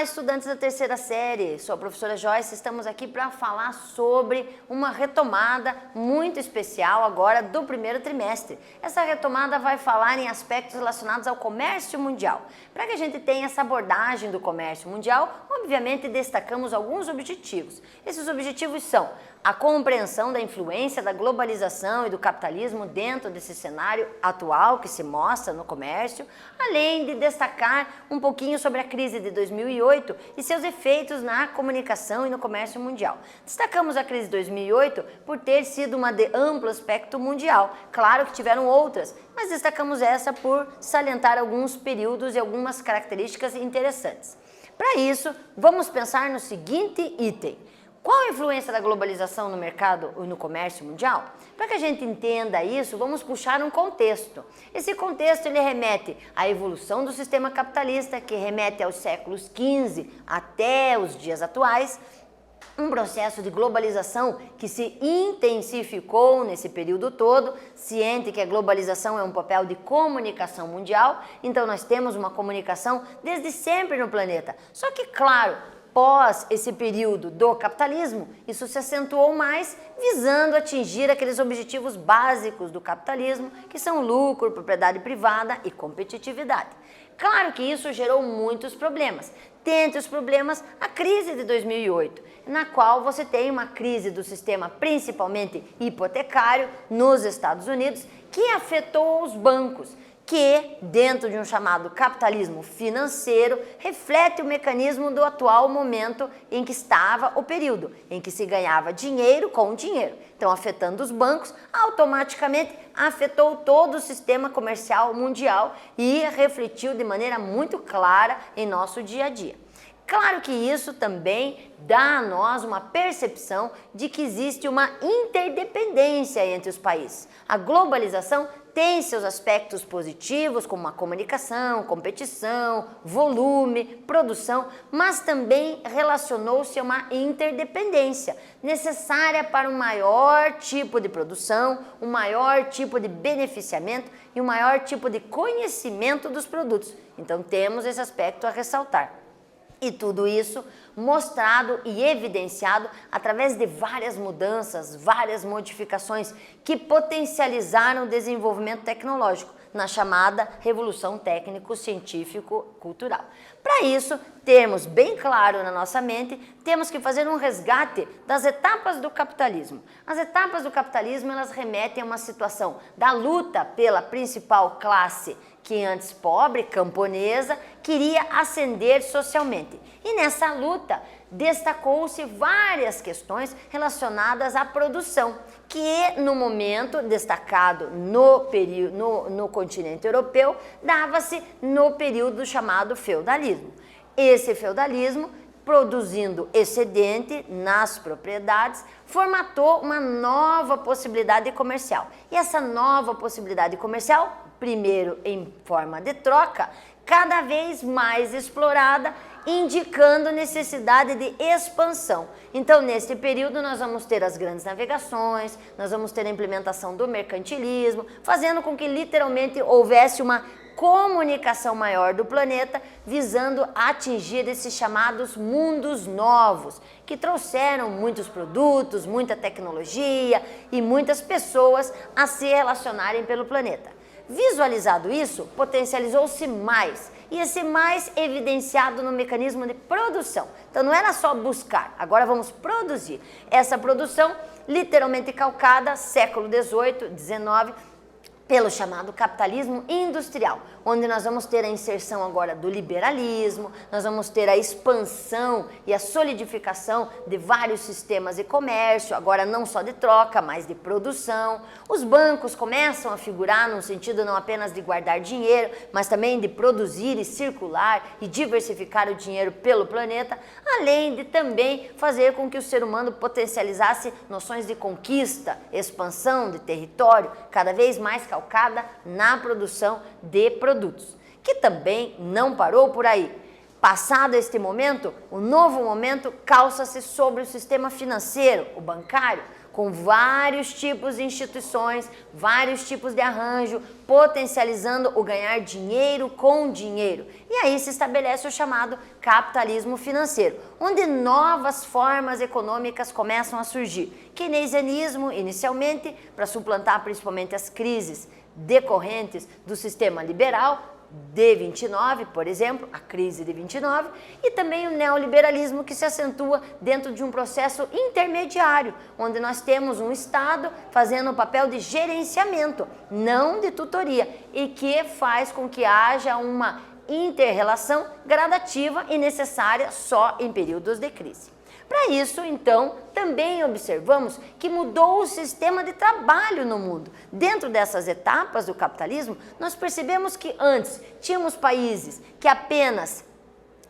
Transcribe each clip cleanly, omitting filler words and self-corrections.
Olá, estudantes da terceira série, sou a professora Joyce, estamos aqui para falar sobre uma retomada muito especial agora do primeiro trimestre. Essa retomada vai falar em aspectos relacionados ao comércio mundial. Para que a gente tenha essa abordagem do comércio mundial, obviamente destacamos alguns objetivos. Esses objetivos são a compreensão da influência da globalização e do capitalismo dentro desse cenário atual que se mostra no comércio, além de destacar um pouquinho sobre a crise de 2008 e seus efeitos na comunicação e no comércio mundial. Destacamos a crise de 2008 por ter sido uma de amplo aspecto mundial. Claro que tiveram outras, mas destacamos essa por salientar alguns períodos e algumas características interessantes. Para isso, vamos pensar no seguinte item. Qual a influência da globalização no mercado e no comércio mundial? Para que a gente entenda isso, vamos puxar um contexto. Esse contexto ele remete à evolução do sistema capitalista, que remete aos séculos XV até os dias atuais, um processo de globalização que se intensificou nesse período todo, ciente que a globalização é um papel de comunicação mundial, então nós temos uma comunicação desde sempre no planeta. Só que, claro, após esse período do capitalismo, isso se acentuou mais, visando atingir aqueles objetivos básicos do capitalismo, que são lucro, propriedade privada e competitividade. Claro que isso gerou muitos problemas. Dentre os problemas, a crise de 2008, na qual você tem uma crise do sistema principalmente hipotecário nos Estados Unidos, que afetou os bancos, que, dentro de um chamado capitalismo financeiro, reflete o mecanismo do atual momento em que estava o período, em que se ganhava dinheiro com dinheiro. Então, afetando os bancos, automaticamente afetou todo o sistema comercial mundial e refletiu de maneira muito clara em nosso dia a dia. Claro que isso também dá a nós uma percepção de que existe uma interdependência entre os países. A globalização tem seus aspectos positivos, como a comunicação, competição, volume, produção, mas também relacionou-se a uma interdependência necessária para um maior tipo de produção, um maior tipo de beneficiamento e um maior tipo de conhecimento dos produtos. Então temos esse aspecto a ressaltar. E tudo isso mostrado e evidenciado através de várias mudanças, várias modificações que potencializaram o desenvolvimento tecnológico na chamada Revolução Técnico-Científico-Cultural. Para isso, termos bem claro na nossa mente, temos que fazer um resgate das etapas do capitalismo. As etapas do capitalismo, elas remetem a uma situação da luta pela principal classe que antes pobre, camponesa, queria ascender socialmente. E nessa luta destacou-se várias questões relacionadas à produção, que no momento destacado no continente europeu, dava-se no período chamado feudalismo. Esse feudalismo, produzindo excedente nas propriedades, formatou uma nova possibilidade comercial. E essa nova possibilidade comercial, primeiro em forma de troca, cada vez mais explorada, indicando necessidade de expansão. Então, nesse período, nós vamos ter as grandes navegações, nós vamos ter a implementação do mercantilismo, fazendo com que literalmente houvesse uma comunicação maior do planeta, visando atingir esses chamados mundos novos, que trouxeram muitos produtos, muita tecnologia e muitas pessoas a se relacionarem pelo planeta. Visualizado isso, potencializou-se mais, e esse mais evidenciado no mecanismo de produção. Então não era só buscar, agora vamos produzir. Essa produção literalmente calcada, século XVIII, XIX, pelo chamado capitalismo industrial, onde nós vamos ter a inserção agora do liberalismo, nós vamos ter a expansão e a solidificação de vários sistemas de comércio, agora não só de troca, mas de produção. Os bancos começam a figurar no sentido não apenas de guardar dinheiro, mas também de produzir e circular e diversificar o dinheiro pelo planeta, além de também fazer com que o ser humano potencializasse noções de conquista, expansão de território, cada vez mais calcada na produção de produtos, que também não parou por aí. Passado este momento, o novo momento calça-se sobre o sistema financeiro, o bancário, com vários tipos de instituições, vários tipos de arranjo, potencializando o ganhar dinheiro com dinheiro. E aí se estabelece o chamado capitalismo financeiro, onde novas formas econômicas começam a surgir. Keynesianismo, inicialmente, para suplantar principalmente as crises decorrentes do sistema liberal, de 29, por exemplo, a crise de 29, e também o neoliberalismo que se acentua dentro de um processo intermediário, onde nós temos um Estado fazendo o papel de gerenciamento, não de tutoria, e que faz com que haja uma inter-relação gradativa e necessária só em períodos de crise. Para isso, então, também observamos que mudou o sistema de trabalho no mundo. Dentro dessas etapas do capitalismo, nós percebemos que antes tínhamos países que apenas,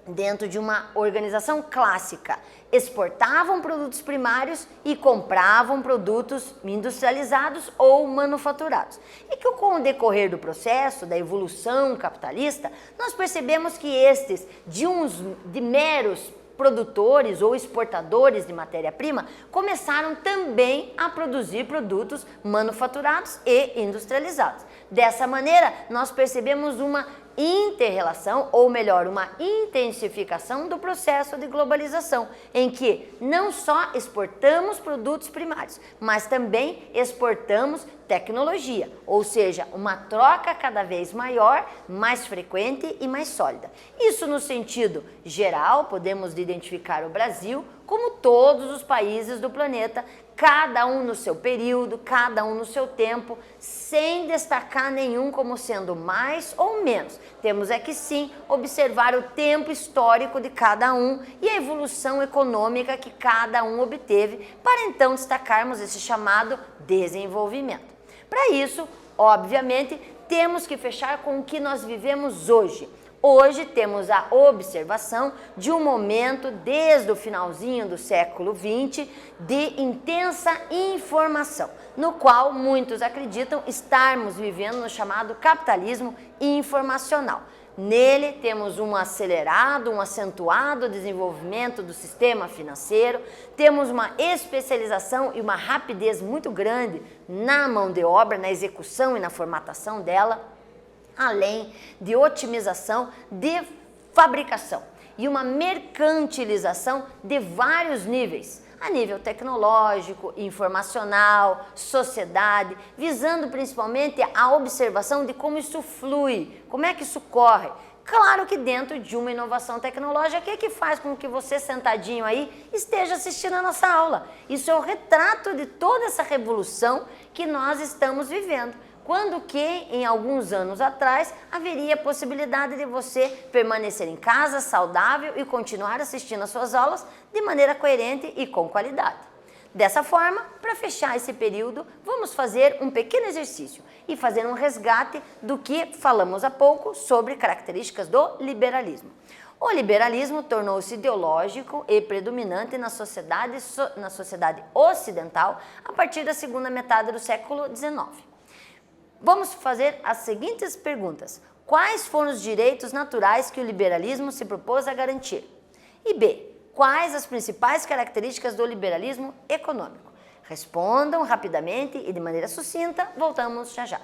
dentro de uma organização clássica, exportavam produtos primários e compravam produtos industrializados ou manufaturados. E que com o decorrer do processo, da evolução capitalista, nós percebemos que estes, de meros produtores ou exportadores de matéria-prima, começaram também a produzir produtos manufaturados e industrializados. Dessa maneira, nós percebemos uma inter-relação, ou melhor, uma intensificação do processo de globalização, em que não só exportamos produtos primários, mas também exportamos tecnologia, ou seja, uma troca cada vez maior, mais frequente e mais sólida. Isso no sentido geral, podemos identificar o Brasil como todos os países do planeta, cada um no seu período, cada um no seu tempo, sem destacar nenhum como sendo mais ou menos. Temos é que sim observar o tempo histórico de cada um e a evolução econômica que cada um obteve, para então destacarmos esse chamado desenvolvimento. Para isso, obviamente, temos que fechar com o que nós vivemos hoje. Hoje temos a observação de um momento, desde o finalzinho do século XX, de intensa informação, no qual muitos acreditam estarmos vivendo no chamado capitalismo informacional. Nele temos um acelerado, um acentuado desenvolvimento do sistema financeiro, temos uma especialização e uma rapidez muito grande na mão de obra, na execução e na formatação dela, além de otimização de fabricação e uma mercantilização de vários níveis, a nível tecnológico, informacional, sociedade, visando principalmente a observação de como isso flui, como é que isso corre. Claro que dentro de uma inovação tecnológica, o que é que faz com que você sentadinho aí esteja assistindo a nossa aula? Isso é o retrato de toda essa revolução que nós estamos vivendo. Quando que, em alguns anos atrás, haveria a possibilidade de você permanecer em casa, saudável e continuar assistindo às suas aulas de maneira coerente e com qualidade. Dessa forma, para fechar esse período, vamos fazer um pequeno exercício e fazer um resgate do que falamos há pouco sobre características do liberalismo. O liberalismo tornou-se ideológico e predominante na sociedade ocidental a partir da segunda metade do século XIX. Vamos fazer as seguintes perguntas. Quais foram os direitos naturais que o liberalismo se propôs a garantir? E B. Quais as principais características do liberalismo econômico? Respondam rapidamente e de maneira sucinta. Voltamos já já.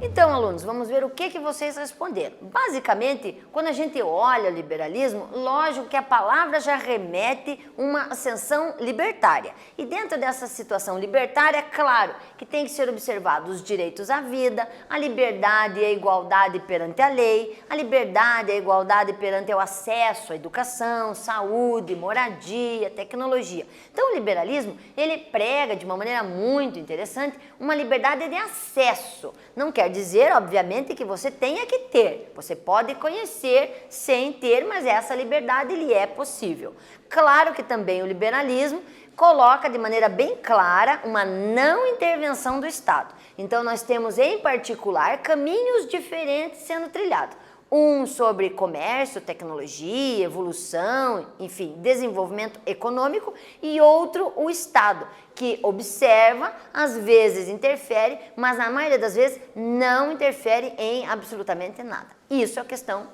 Então, alunos, vamos ver o que vocês responderam. Basicamente, quando a gente olha o liberalismo, lógico que a palavra já remete uma ascensão libertária. E dentro dessa situação libertária, claro que tem que ser observados os direitos à vida, a liberdade e a igualdade perante a lei, a liberdade e a igualdade perante o acesso à educação, saúde, moradia, tecnologia. Então, o liberalismo, ele prega de uma maneira muito interessante uma liberdade de acesso. Não quer dizer, obviamente, que você tenha que ter. Você pode conhecer sem ter, mas essa liberdade lhe é possível. Claro que também o liberalismo coloca de maneira bem clara uma não intervenção do Estado. Então, nós temos, em particular, caminhos diferentes sendo trilhados. Um sobre comércio, tecnologia, evolução, enfim, desenvolvimento econômico, e outro o Estado, que observa, às vezes interfere, mas na maioria das vezes não interfere em absolutamente nada. Isso é a questão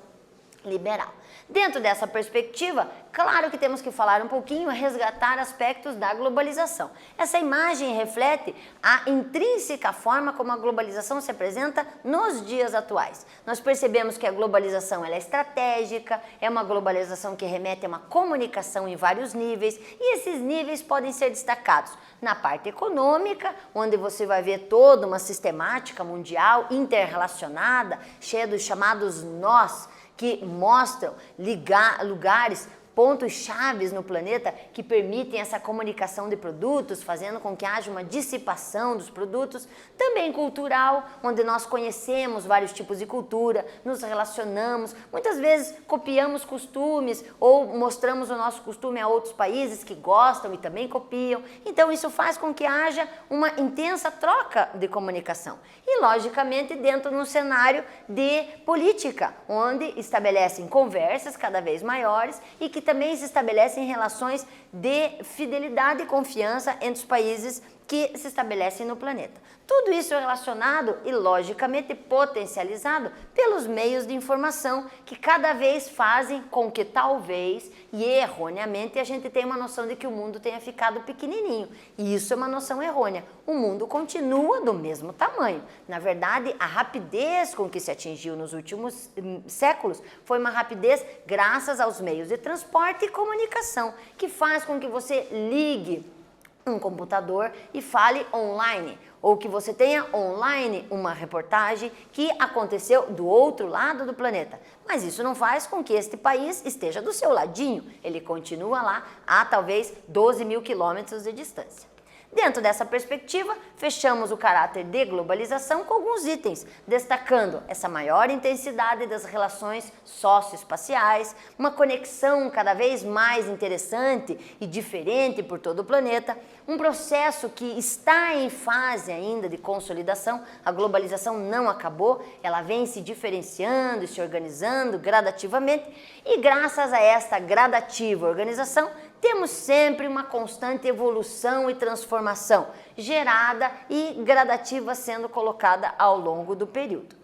liberal. Dentro dessa perspectiva, claro que temos que falar um pouquinho, resgatar aspectos da globalização. Essa imagem reflete a intrínseca forma como a globalização se apresenta nos dias atuais. Nós percebemos que a globalização ela é estratégica, é uma globalização que remete a uma comunicação em vários níveis, e esses níveis podem ser destacados na parte econômica, onde você vai ver toda uma sistemática mundial interrelacionada, cheia dos chamados nós, que mostram lugares, pontos chaves no planeta que permitem essa comunicação de produtos, fazendo com que haja uma dissipação dos produtos, também cultural, onde nós conhecemos vários tipos de cultura, nos relacionamos, muitas vezes copiamos costumes ou mostramos o nosso costume a outros países que gostam e também copiam. Então isso faz com que haja uma intensa troca de comunicação. E logicamente dentro de um cenário de política, onde estabelecem conversas cada vez maiores e que também se estabelecem relações de fidelidade e confiança entre os países que se estabelecem no planeta. Tudo isso é relacionado e, logicamente, potencializado pelos meios de informação que cada vez fazem com que talvez e erroneamente a gente tenha uma noção de que o mundo tenha ficado pequenininho. E isso é uma noção errônea. O mundo continua do mesmo tamanho. Na verdade, a rapidez com que se atingiu nos últimos séculos foi uma rapidez graças aos meios de transporte e comunicação, que faz com que você ligue um computador e fale online, ou que você tenha online uma reportagem que aconteceu do outro lado do planeta. Mas isso não faz com que este país esteja do seu ladinho, ele continua lá a talvez 12 mil quilômetros de distância. Dentro dessa perspectiva, fechamos o caráter de globalização com alguns itens, destacando essa maior intensidade das relações socioespaciais, uma conexão cada vez mais interessante e diferente por todo o planeta, um processo que está em fase ainda de consolidação. A globalização não acabou, ela vem se diferenciando e se organizando gradativamente, e graças a esta gradativa organização, temos sempre uma constante evolução e transformação, gerada e gradativa sendo colocada ao longo do período.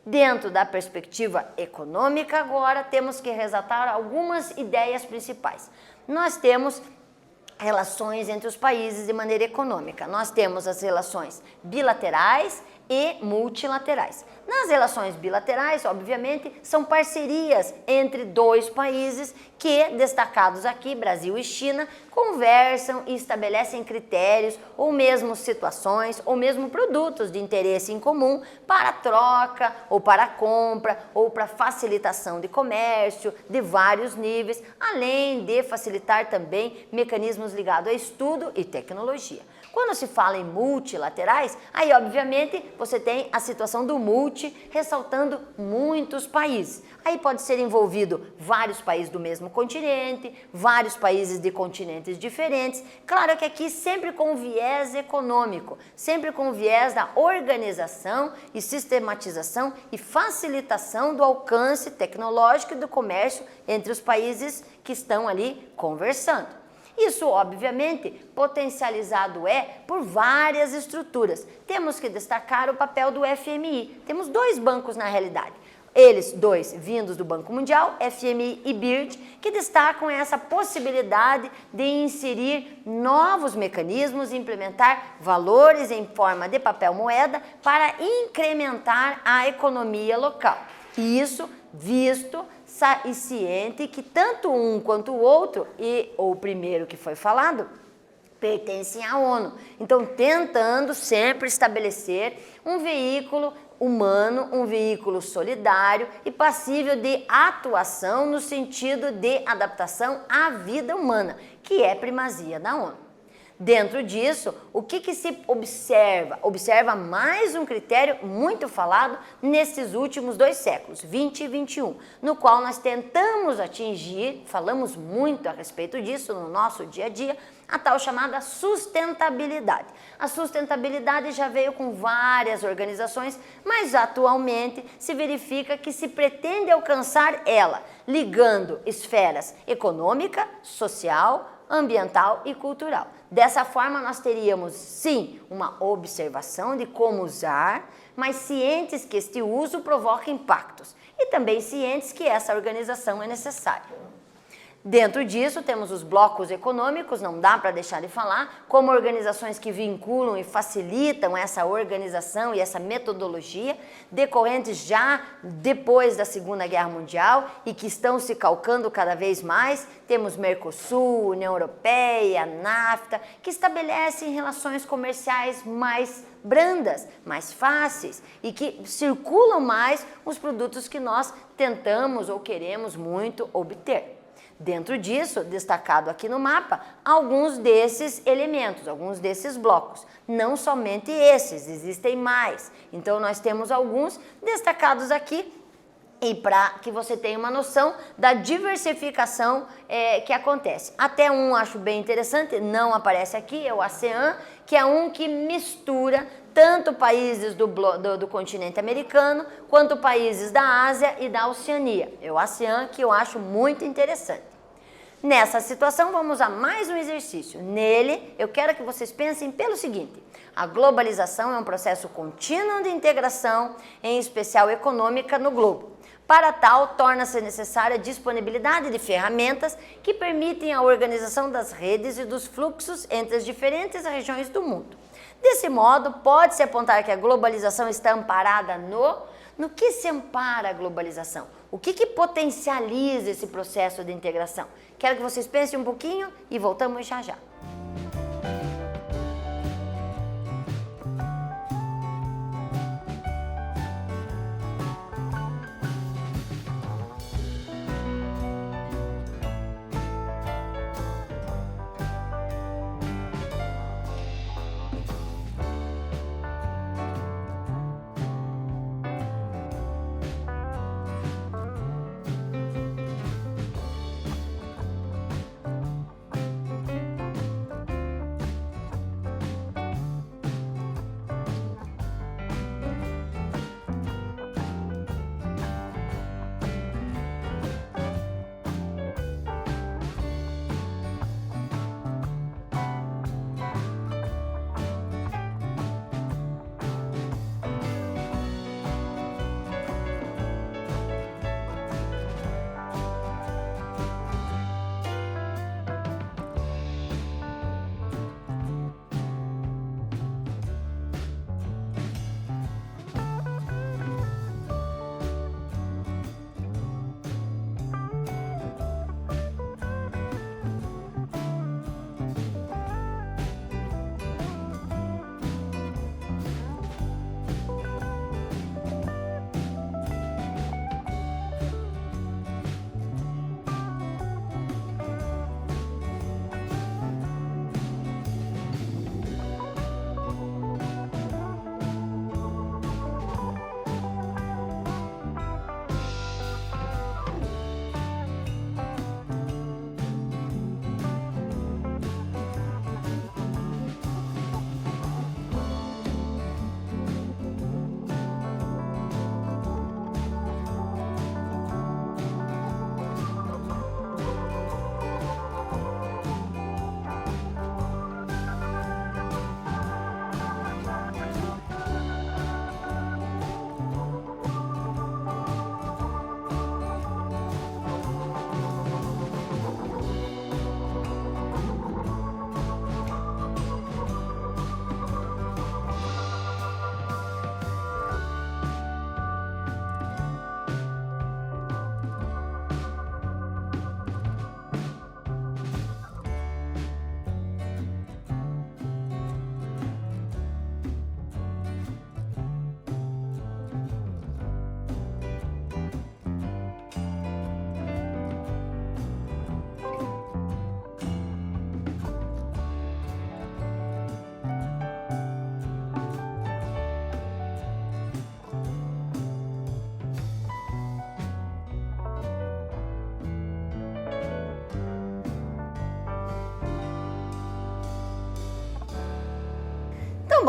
Dentro da perspectiva econômica agora, temos que ressaltar algumas ideias principais. Nós temos relações entre os países de maneira econômica. Nós temos as relações bilaterais e multilaterais. Nas relações bilaterais, obviamente, são parcerias entre dois países que, destacados aqui, Brasil e China, conversam e estabelecem critérios ou mesmo situações ou mesmo produtos de interesse em comum para troca ou para compra ou para facilitação de comércio de vários níveis, além de facilitar também mecanismos ligados a estudo e tecnologia. Quando se fala em multilaterais, aí obviamente você tem a situação do multi, ressaltando muitos países. Aí pode ser envolvido vários países do mesmo continente, vários países de continentes diferentes. Claro que aqui sempre com viés econômico, sempre com viés da organização e sistematização e facilitação do alcance tecnológico e do comércio entre os países que estão ali conversando. Isso, obviamente, potencializado por várias estruturas. Temos que destacar o papel do FMI. Temos dois bancos na realidade. Eles dois vindos do Banco Mundial, FMI e BIRD, que destacam essa possibilidade de inserir novos mecanismos e implementar valores em forma de papel moeda para incrementar a economia local. Isso visto e ciente que tanto um quanto o outro, ou o primeiro que foi falado, pertencem à ONU. Então, tentando sempre estabelecer um veículo humano, um veículo solidário e passível de atuação no sentido de adaptação à vida humana, que é primazia da ONU. Dentro disso, o que se observa? Observa mais um critério muito falado nesses últimos 2 séculos, 20 e 21, no qual nós tentamos atingir, falamos muito a respeito disso no nosso dia a dia, a tal chamada sustentabilidade. A sustentabilidade já veio com várias organizações, mas atualmente se verifica que se pretende alcançar ela, ligando esferas econômica, social, ambiental e cultural. Dessa forma, nós teríamos, sim, uma observação de como usar, mas cientes que este uso provoca impactos e também cientes que essa organização é necessária. Dentro disso, temos os blocos econômicos, não dá para deixar de falar, como organizações que vinculam e facilitam essa organização e essa metodologia, decorrentes já depois da Segunda Guerra Mundial e que estão se calcando cada vez mais. Temos Mercosul, União Europeia, NAFTA, que estabelecem relações comerciais mais brandas, mais fáceis e que circulam mais os produtos que nós tentamos ou queremos muito obter. Dentro disso, destacado aqui no mapa, alguns desses elementos, alguns desses blocos. Não somente esses, existem mais. Então, nós temos alguns destacados aqui e para que você tenha uma noção da diversificação que acontece. Até um acho bem interessante, não aparece aqui, é o ASEAN, que é um que mistura tanto países do continente americano, quanto países da Ásia e da Oceania. É o ASEAN que eu acho muito interessante. Nessa situação, vamos a mais um exercício. Nele, eu quero que vocês pensem pelo seguinte: a globalização é um processo contínuo de integração, em especial econômica, no globo. Para tal, torna-se necessária a disponibilidade de ferramentas que permitem a organização das redes e dos fluxos entre as diferentes regiões do mundo. Desse modo, pode-se apontar que a globalização está amparada no que se ampara a globalização? O que potencializa esse processo de integração? Quero que vocês pensem um pouquinho e voltamos já já.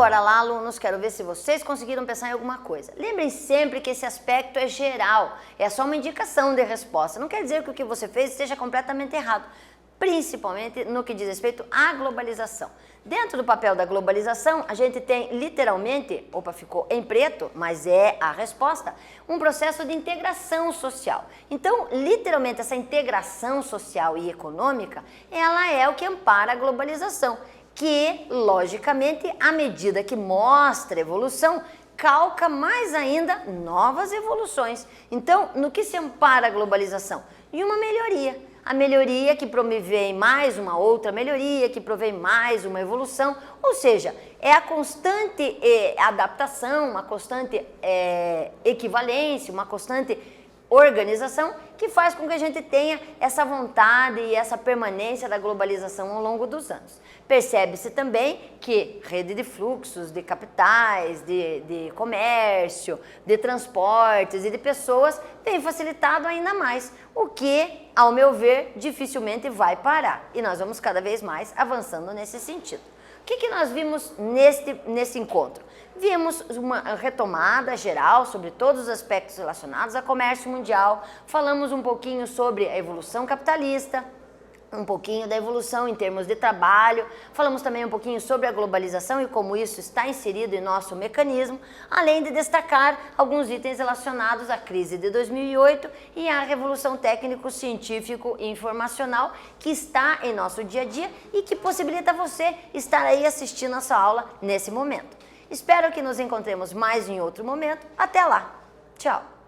bora lá, alunos, quero ver se vocês conseguiram pensar em alguma coisa. Lembrem sempre que esse aspecto é geral, é só uma indicação de resposta. Não quer dizer que o que você fez esteja completamente errado, principalmente no que diz respeito à globalização. Dentro do papel da globalização, a gente tem literalmente, opa, ficou em preto, mas é a resposta, um processo de integração social. Então, literalmente, essa integração social e econômica, ela é o que ampara a globalização, que, logicamente, à medida que mostra evolução, calca mais ainda novas evoluções. Então, no que se ampara a globalização? Em uma melhoria. A melhoria que provém mais uma outra melhoria, que provém mais uma evolução, ou seja, é a constante adaptação, uma constante equivalência, uma constante organização que faz com que a gente tenha essa vontade e essa permanência da globalização ao longo dos anos. Percebe-se também que rede de fluxos, de capitais, de comércio, de transportes e de pessoas tem facilitado ainda mais, o que, ao meu ver, dificilmente vai parar. E nós vamos cada vez mais avançando nesse sentido. O que nós vimos nesse encontro? Vimos uma retomada geral sobre todos os aspectos relacionados ao comércio mundial, falamos um pouquinho sobre a evolução capitalista, um pouquinho da evolução em termos de trabalho, falamos também um pouquinho sobre a globalização e como isso está inserido em nosso mecanismo, além de destacar alguns itens relacionados à crise de 2008 e à revolução técnico-científico e informacional que está em nosso dia a dia e que possibilita você estar aí assistindo essa aula nesse momento. Espero que nos encontremos mais em outro momento. Até lá! Tchau!